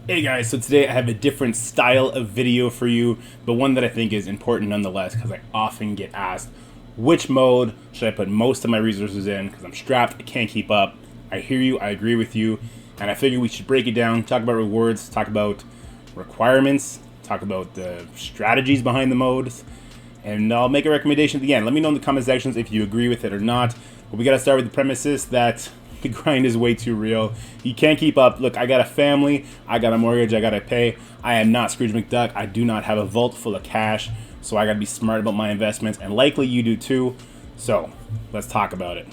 Hey guys, so today I have a different style of video for you, but one that I think is important nonetheless because I often get asked, which mode should I put most of my resources in because I'm strapped, I can't keep up. I hear you, I agree with you, and I figure we should break it down, talk about rewards, talk about requirements, talk about the strategies behind the modes, and I'll make a recommendation at the end. Let me know in the comment sections if you agree with it or not, but we gotta start with the premises that the grind is way too real. You can't keep up. Look, I got a family, I got a mortgage, I gotta pay. I am not Scrooge McDuck. I do not have a vault full of cash, so I gotta be smart about my investments, and likely you do too. So, let's talk about it.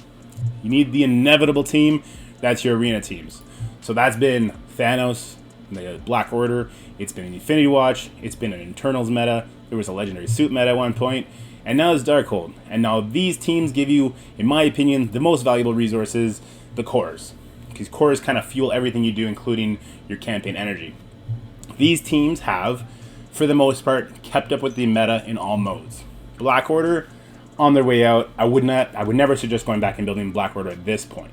You need the inevitable team. That's your arena teams. So that's been Thanos, the Black Order. It's been an Infinity Watch. It's been an Eternals meta. There was a Legendary Suit meta at one point. And now it's Darkhold. And now these teams give you, in my opinion, the most valuable resources, the cores. Because cores kind of fuel everything you do, including your campaign energy. These teams have, for the most part, kept up with the meta in all modes. Black Order, on their way out. I would never suggest going back and building Black Order at this point.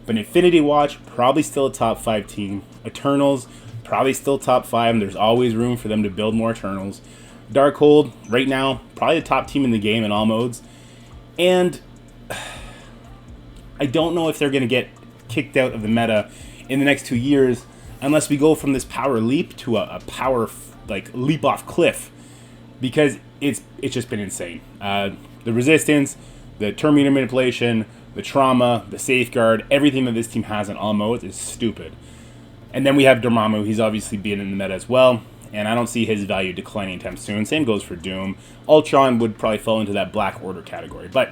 But Infinity Watch, probably still a top 5 team. Eternals, probably still top 5, and there's always room for them to build more Eternals. Darkhold, right now, probably the top team in the game in all modes. And I don't know if they're going to get kicked out of the meta in the next 2 years unless we go from this power leap to a power leap off cliff, because it's just been insane. The resistance, the turn meter manipulation, the trauma, the safeguard, everything that this team has in all modes is stupid. And then we have Dormammu. He's obviously been in the meta as well, and I don't see his value declining anytime soon. Same goes for Doom. Ultron would probably fall into that Black Order category. But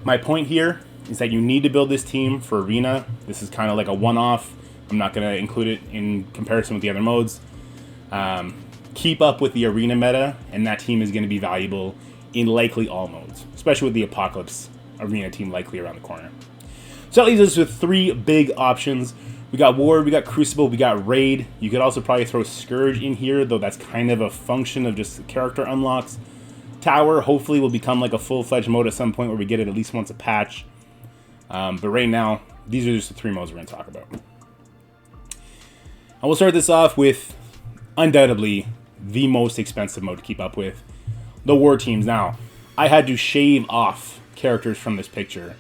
my point here is that you need to build this team for Arena. This is kind of like a one-off. I'm not going to include it in comparison with the other modes. Keep up with the Arena meta, and that team is going to be valuable in likely all modes, especially with the Apocalypse Arena team likely around the corner. So that leaves us with 3 big options. We got War, we got Crucible, we got Raid. You could also probably throw Scourge in here, though that's kind of a function of just the character unlocks. Tower hopefully will become like a full-fledged mode at some point where we get it at least once a patch. But right now, these are just the 3 modes we're going to talk about. And we'll start this off with, undoubtedly, the most expensive mode to keep up with, the War teams. Now, I had to shave off characters from this picture.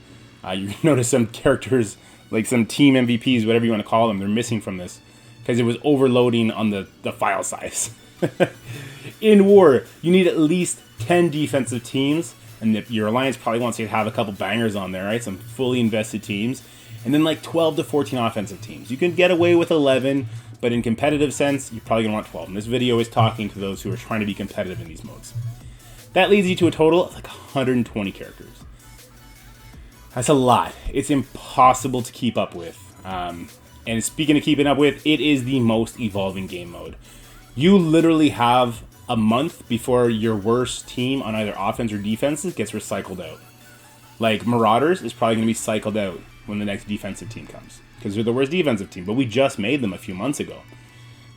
You notice some characters, like some team MVPs, whatever you want to call them, they're missing from this because it was overloading on the file size. In War, you need at least 10 defensive teams, and your alliance probably wants you to have a couple bangers on there, right? Some fully invested teams, and then like 12 to 14 offensive teams. You can get away with 11, but in competitive sense, you're probably going to want 12. And this video is talking to those who are trying to be competitive in these modes. That leads you to a total of like 120 characters. That's a lot. It's impossible to keep up with. And speaking of keeping up with, it is the most evolving game mode. You literally have a month before your worst team on either offense or defense gets recycled out. Like Marauders is probably going to be cycled out when the next defensive team comes, because they're the worst defensive team, but we just made them a few months ago.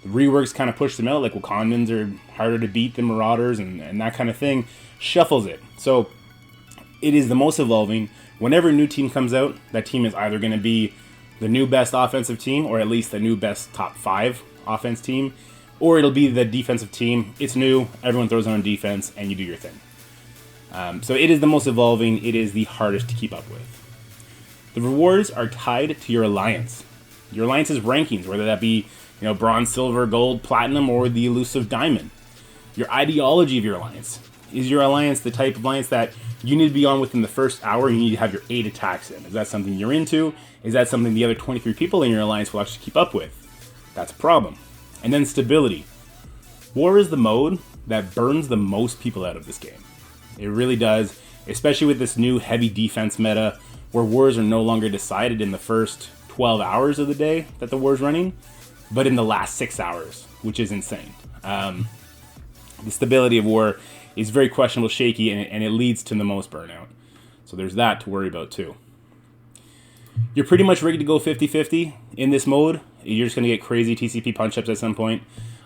The reworks kind of push them out, like Wakandans are harder to beat than Marauders, and that kind of thing shuffles it. So it is the most evolving. Whenever a new team comes out, that team is either going to be the new best offensive team, or at least the new best top 5 offense team, or it'll be the defensive team. It's new, everyone throws on defense, and you do your thing. So it is the most evolving, it is the hardest to keep up with. The rewards are tied to your alliance. Your alliance's rankings, whether that be bronze, silver, gold, platinum, or the elusive diamond. Your ideology of your alliance. Is your alliance the type of alliance that you need to be on within the first hour? You need to have your 8 attacks in. Is that something you're into? Is that something the other 23 people in your alliance will actually keep up with? That's a problem. And then stability. War is the mode that burns the most people out of this game. It really does, especially with this new heavy defense meta, where wars are no longer decided in the first 12 hours of the day that the war's running, but in the last 6 hours, which is insane. The stability of War is very questionable, shaky, and it leads to the most burnout. So there's that to worry about too. You're pretty much ready to go 50-50 in this mode. You're just going to get crazy TCP punch-ups at some point,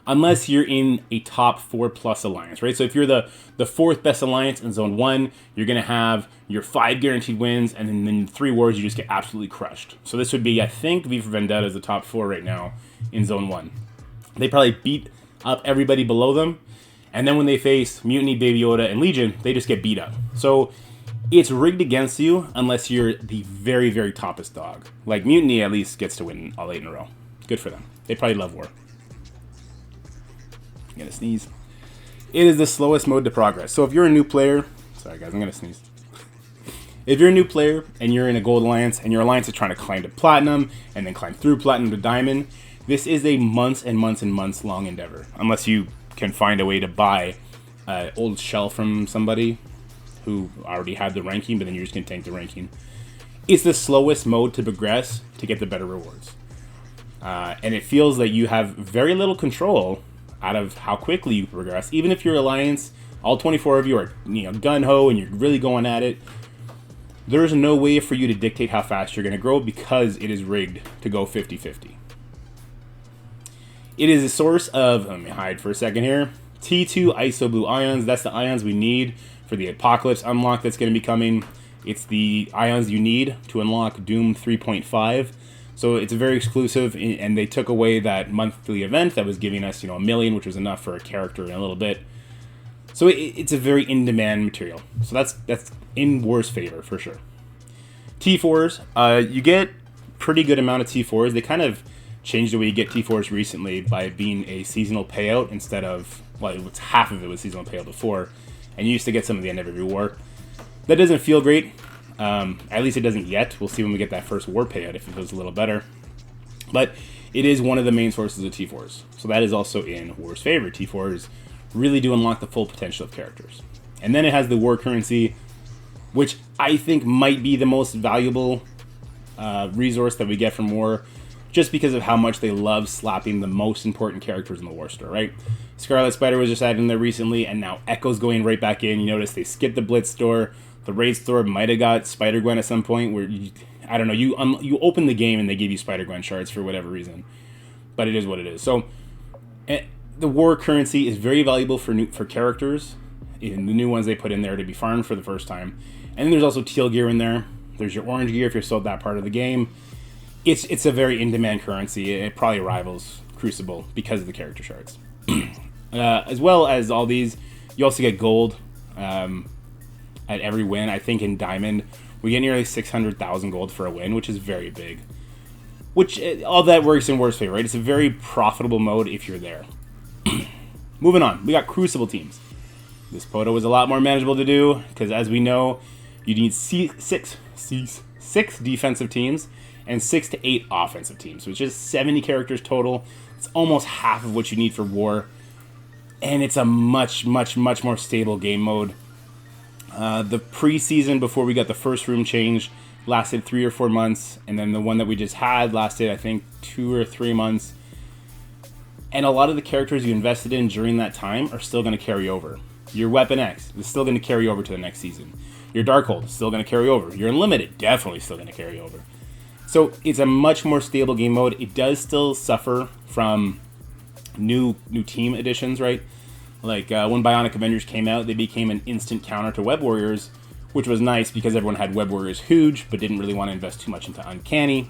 unless you're in a top 4+ alliance, right? So if you're the 4th best alliance in Zone 1, you're going to have your 5 guaranteed wins, and then in 3 wars, you just get absolutely crushed. So this would be, I think, V for Vendetta is the top 4 right now in Zone 1. They probably beat up everybody below them. And then when they face Mutiny, Baby Yoda, and Legion, they just get beat up. So it's rigged against you unless you're the very, very toppest dog. Like Mutiny at least gets to win all 8 in a row. Good for them. They probably love war. I'm gonna sneeze. It is the slowest mode to progress. So if you're a new player, sorry guys, I'm gonna sneeze. If you're a new player and you're in a gold alliance and your alliance is trying to climb to platinum and then climb through platinum to diamond, this is a months and months and months long endeavor. Unless you can find a way to buy an old shell from somebody who already had the ranking, but then you're just gonna tank the ranking. It's the slowest mode to progress to get the better rewards. And it feels that you have very little control out of how quickly you progress. Even if your alliance, all 24 of you are gun-ho and you're really going at it, there's no way for you to dictate how fast you're going to grow because it is rigged to go 50-50. It is a source of, let me hide for a second here, T2 ISO Blue ions. That's the ions we need for the Apocalypse unlock that's going to be coming. It's the ions you need to unlock Doom 3.5. So it's very exclusive, and they took away that monthly event that was giving us, 1 million, which was enough for a character in a little bit. So it's a very in-demand material. So that's in War's favor, for sure. T4s, you get pretty good amount of T4s. They kind of changed the way you get T4s recently by being a seasonal payout instead of, well, it's half of it was seasonal payout before. And you used to get some at the end of every war. That doesn't feel great. At least it doesn't yet. We'll see when we get that first war payout if it feels a little better. But it is one of the main sources of T4s. So that is also in War's favor. T4s really do unlock the full potential of characters. And then it has the war currency, which I think might be the most valuable resource that we get from War, just because of how much they love slapping the most important characters in the War store, right? Scarlet Spider was just added in there recently, and now Echo's going right back in. You notice they skipped the Blitz store. The Raid store might have got Spider-Gwen at some point, where, I don't know, you open the game and they give you Spider-Gwen shards for whatever reason. But it is what it is. So, the War currency is very valuable for characters, in the new ones they put in there to be farmed for the first time. And then there's also teal gear in there. There's your orange gear if you're still at that part of the game. It's a very in-demand currency. It probably rivals Crucible because of the character shards. As well as all these, you also get gold at every win. I think in Diamond, we get nearly 600,000 gold for a win, which is very big. Which, all that works in War's favor, right? It's a very profitable mode if you're there. Moving on, we got Crucible teams. This photo was a lot more manageable to do, because as we know, you need six defensive teams and 6 to 8 offensive teams, which is 70 characters total. It's almost half of what you need for War, and it's a much, much, much more stable game mode. The preseason before we got the first room change lasted 3 or 4 months, and then the one that we just had lasted, I think, 2 or 3 months. And a lot of the characters you invested in during that time are still going to carry over. Your Weapon X is still going to carry over to the next season. Your Darkhold is still going to carry over. Your Unlimited, definitely still going to carry over. So it's a much more stable game mode. It does still suffer from new team additions, right? Like when Bionic Avengers came out, they became an instant counter to Web Warriors, which was nice because everyone had Web Warriors huge, but didn't really want to invest too much into Uncanny.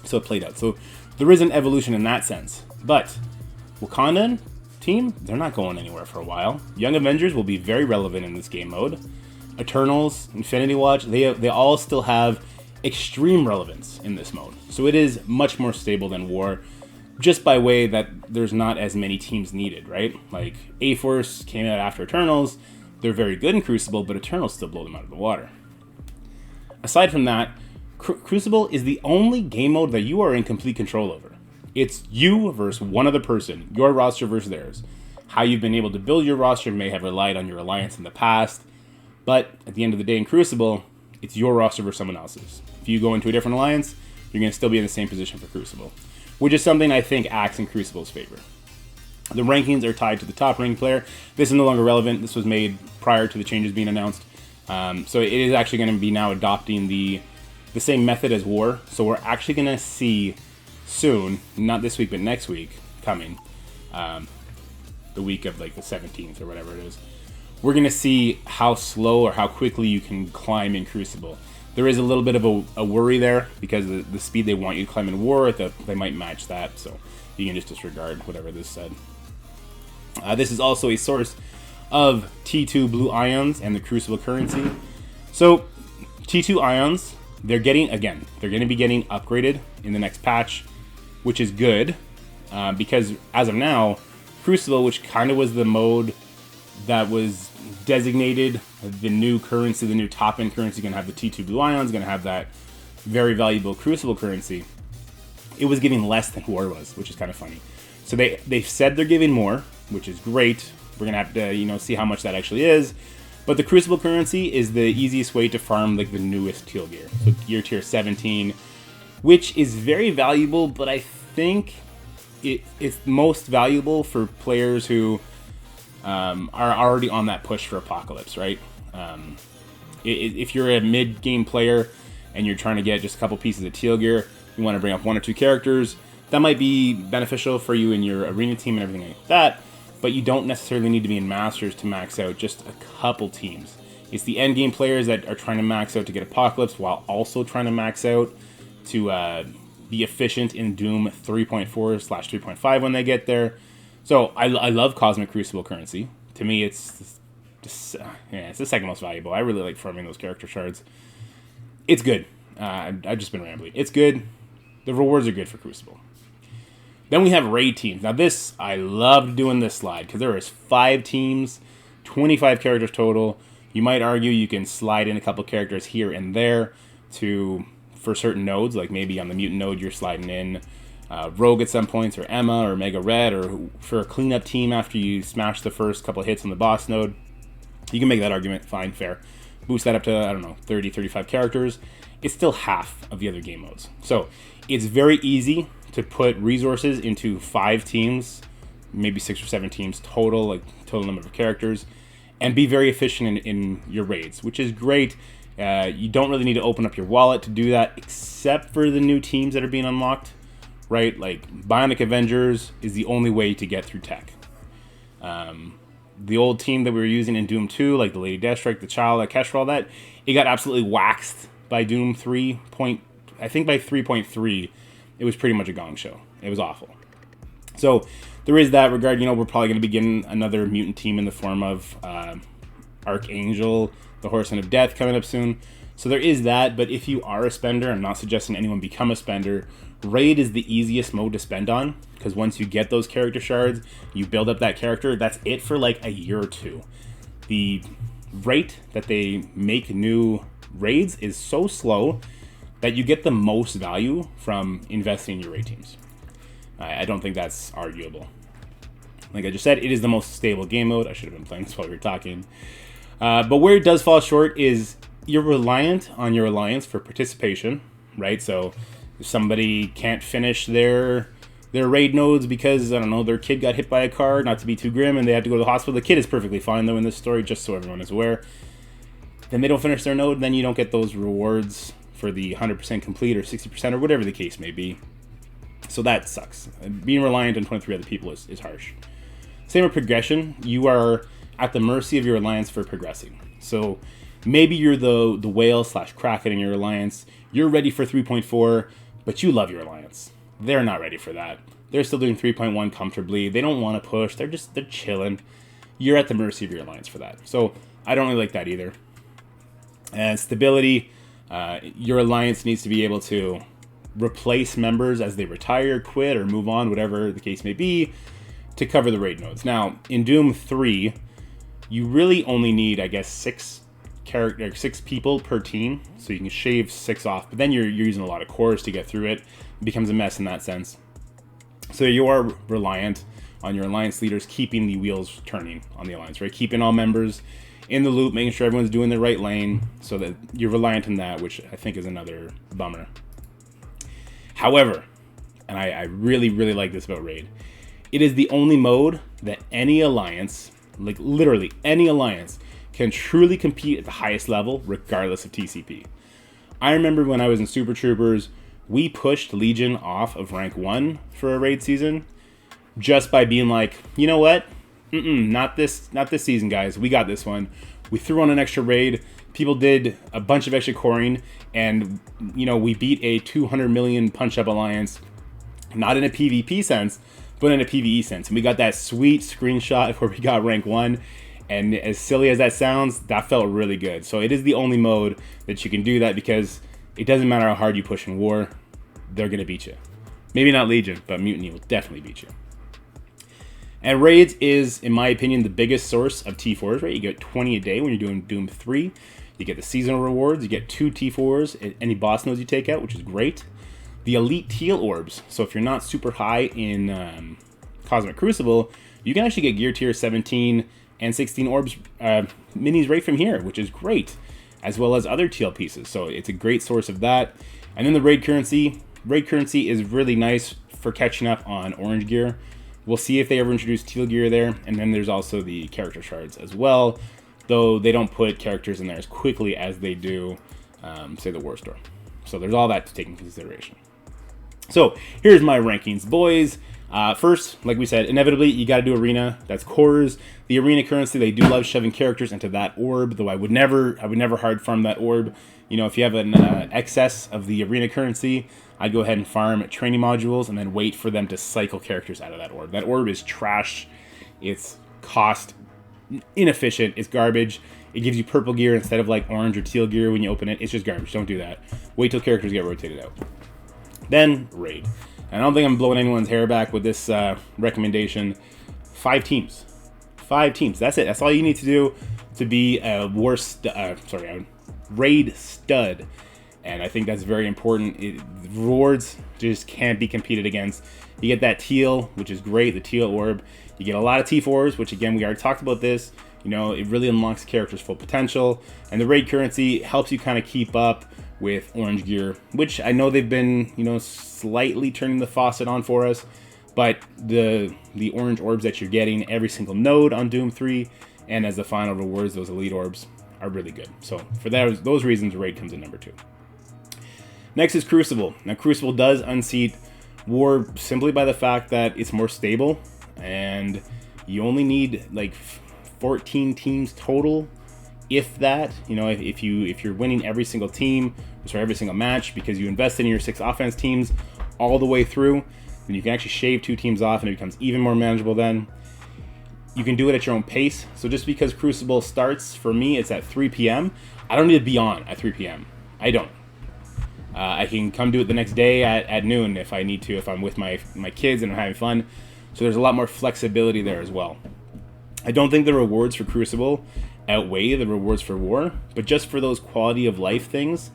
So it played out. So there is an evolution in that sense. But Wakandan team, they're not going anywhere for a while. Young Avengers will be very relevant in this game mode. Eternals, Infinity Watch, they all still have extreme relevance in this mode. So it is much more stable than War, just by way that there's not as many teams needed, right? Like A-Force came out after Eternals. They're very good in Crucible, but Eternals still blow them out of the water. Aside from that, Crucible is the only game mode that you are in complete control over. It's you versus one other person, your roster versus theirs. How you've been able to build your roster may have relied on your alliance in the past, but at the end of the day in Crucible, it's your roster versus someone else's. If you go into a different alliance, you're going to still be in the same position for Crucible, which is something I think acts in Crucible's favor. The rankings are tied to the top ranked player. This is no longer relevant. This was made prior to the changes being announced. So it is actually going to be now adopting the same method as War. So we're actually going to see soon, not this week, but next week coming, the week of like the 17th or whatever it is, we're going to see how slow or how quickly you can climb in Crucible. There is a little bit of a worry there because the speed they want you to climb in War, they might match that. So You can just disregard whatever this said. This is also a source of T2 blue ions and the Crucible currency. So T2 ions, they're going to be getting upgraded in the next patch, which is good because as of now, Crucible, which kind of was the mode that was designated the new currency, the new top-end currency, going to have the T2 blue ions, going to have that very valuable Crucible currency. It was giving less than War was, which is kind of funny. So they've said they're giving more, which is great. We're going to have to, see how much that actually is. But the Crucible currency is the easiest way to farm like the newest teal gear. So gear tier 17, which is very valuable, but I think it's most valuable for players who are already on that push for Apocalypse, right? If you're a mid-game player and you're trying to get just a couple pieces of teal gear, you want to bring up 1 or 2 characters, that might be beneficial for you in your arena team and everything like that, but you don't necessarily need to be in Masters to max out just a couple teams. It's the end game players that are trying to max out to get Apocalypse while also trying to max out to be efficient in Doom 3.4/3.5 when they get there. So I love Cosmic Crucible currency. To me, it's the second most valuable. I really like farming those character shards. It's good. I've just been rambling. It's good. The rewards are good for Crucible. Then we have raid teams. Now this, I loved doing this slide because there is 5 teams, 25 characters total. You might argue you can slide in a couple characters here and there for certain nodes, like maybe on the mutant node you're sliding in Rogue at some points, or Emma, or Mega Red, or for a cleanup team after you smash the first couple hits on the boss node. You can make that argument, fine, fair. Boost that up to, I don't know, 30, 35 characters. It's still half of the other game modes. So it's very easy to put resources into 5 teams, maybe 6 or 7 teams total, like total number of characters, and be very efficient in your raids, which is great. You don't really need to open up your wallet to do that, except for the new teams that are being unlocked, right? Like Bionic Avengers is the only way to get through tech. The old team that we were using in Doom 2, like the Lady Deathstrike, the Child, Kestrel, all that, it got absolutely waxed by Doom 3. I think by 3.3, it was pretty much a gong show. It was awful. So there is that regard. We're probably going to be getting another mutant team in the form of Archangel, the Horseman of Death, coming up soon. So there is that, but if you are a spender, I'm not suggesting anyone become a spender. Raid is the easiest mode to spend on, because once you get those character shards, you build up that character, that's it for like a year or 2. The rate that they make new raids is so slow that you get the most value from investing in your raid teams. I don't think that's arguable. Like I just said, it is the most stable game mode. I should have been playing this while we were talking. But where it does fall short is you're reliant on your alliance for participation, right? So if somebody can't finish their raid nodes because, I don't know, their kid got hit by a car, not to be too grim, and they have to go to the hospital. The kid is perfectly fine, though, in this story, just so everyone is aware. Then they don't finish their node, then you don't get those rewards for the 100% complete or 60% or whatever the case may be. So that sucks. Being reliant on 23 other people is harsh. Same with progression. You are at the mercy of your alliance for progressing. So maybe you're the whale / Kraken in your alliance. You're ready for 3.4, but you love your alliance. They're not ready for that. They're still doing 3.1 comfortably. They don't want to push. They're chilling. You're at the mercy of your alliance for that. So I don't really like that either. And stability, your alliance needs to be able to replace members as they retire, quit, or move on, whatever the case may be, to cover the raid nodes. Now, in Doom 3, you really only need, I guess, 6 people per team, so you can shave 6 off, but then you're using a lot of cores to get through it. It becomes a mess in that sense. So you are reliant on your alliance leaders keeping the wheels turning on the alliance, right? Keeping all members in the loop, making sure everyone's doing the right lane, so that you're reliant on that, which I think is another bummer. However, and I really, really like this about Raid, it is the only mode that any alliance, like literally any alliance, can truly compete at the highest level, regardless of TCP. I remember when I was in Super Troopers, we pushed Legion off of rank 1 for a raid season, just by being like, you know what? Not this season, guys. We got this one. We threw on an extra raid. People did a bunch of extra coring, and we beat a 200 million punch-up alliance Not in a PvP sense, but in a PvE sense. And we got that sweet screenshot where we got rank 1. And as silly as that sounds, that felt really good. So it is the only mode that you can do that, because it doesn't matter how hard you push in War, they're going to beat you. Maybe not Legion, but Mutiny will definitely beat you. And Raids is, in my opinion, the biggest source of T4s, right? You get 20 a day when you're doing Doom 3. You get the seasonal rewards. You get 2 T4s at any boss nodes you take out, which is great. The Elite Teal Orbs. So if you're not super high in Cosmic Crucible, you can actually get Gear Tier 17 and 16 Orbs minis right from here, which is great, as well as other teal pieces. So it's a great source of that. And then the Raid Currency. Raid Currency is really nice for catching up on orange gear. We'll see if they ever introduce teal gear there. And then there's also the character shards as well, though they don't put characters in there as quickly as they do, say, the War Store. So there's all that to take into consideration. So here's my rankings, boys. First, like we said, inevitably, you got to do Arena. That's cores. The Arena currency, they do love shoving characters into that orb, though I would never hard farm that orb. You know, if you have an excess of the Arena currency, I'd go ahead and farm training modules and then wait for them to cycle characters out of that orb. That orb is trash. It's cost inefficient. It's garbage. It gives you purple gear instead of like orange or teal gear when you open it. It's just garbage. Don't do that. Wait till characters get rotated out. Then Raid. I don't think I'm blowing anyone's hair back with this recommendation. 5 teams. 5 teams. That's it. That's all you need to do to be a Raid stud. And I think that's very important. Rewards just can't be competed against. You get that teal, which is great, the teal orb. You get a lot of T4s, which again, we already talked about this. You know, it really unlocks the character's full potential. And the raid currency helps you kind of keep up with orange gear, which I know they've been, you know, slightly turning the faucet on for us. But the orange orbs that you're getting every single node on Doom 3 and as the final rewards, those elite orbs are really good. So for those reasons, Raid comes in number 2. Next is Crucible. Now Crucible does unseat War simply by the fact that it's more stable and you only need like 14 teams total, if that. You know, if you're winning every single team, sorry, every single match, because you invested in your 6 offense teams all the way through, then you can actually shave 2 teams off and it becomes even more manageable then. You can do it at your own pace. So just because Crucible starts, for me, it's at 3 p.m., I don't need to be on at 3 p.m. I don't. I can come do it the next day at noon if I need to, if I'm with my kids and I'm having fun. So there's a lot more flexibility there as well. I don't think the rewards for Crucible outweigh the rewards for War, but just for those quality of life things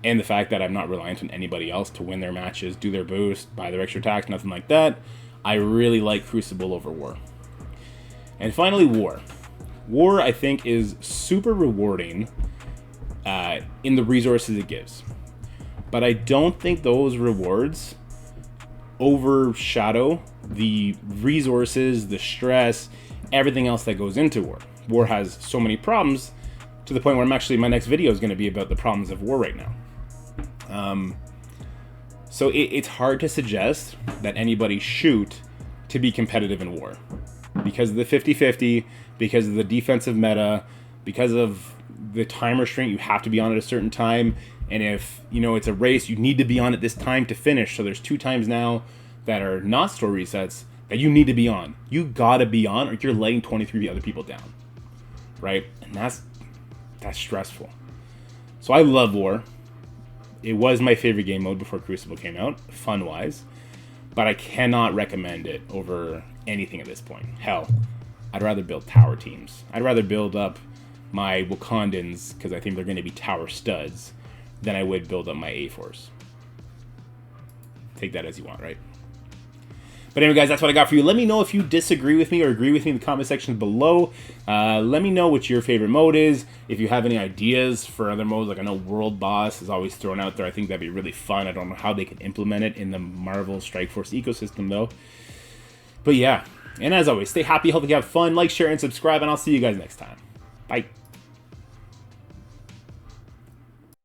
and the fact that I'm not reliant on anybody else to win their matches, do their boost, buy their extra attacks, nothing like that, I really like Crucible over War. And finally, War. War, I think, is super rewarding in the resources it gives. But I don't think those rewards overshadow the resources, the stress, everything else that goes into War. War has so many problems to the point where my next video is going to be about the problems of War right now. So it's hard to suggest that anybody shoot to be competitive in War. Because of the 50-50, because of the defensive meta, because of the time restraint, you have to be on at a certain time. And if, you know, it's a race, you need to be on at this time to finish. So there's 2 times now that are not store resets that you need to be on. You gotta be on or you're letting 23 other people down. Right? And that's stressful. So I love War. It was my favorite game mode before Crucible came out, fun-wise. But I cannot recommend it over anything at this point. Hell, I'd rather build tower teams. I'd rather build up my Wakandans, because I think they're going to be tower studs, than I would build up my A-Force. Take that as you want, right? But anyway, guys, that's what I got for you. Let me know if you disagree with me or agree with me in the comment section below. Let me know what your favorite mode is. If you have any ideas for other modes, like I know World Boss is always thrown out there. I think that'd be really fun. I don't know how they can implement it in the Marvel Strike Force ecosystem, though. But yeah, and as always, stay happy, healthy, have fun, like, share, and subscribe, and I'll see you guys next time. Bye.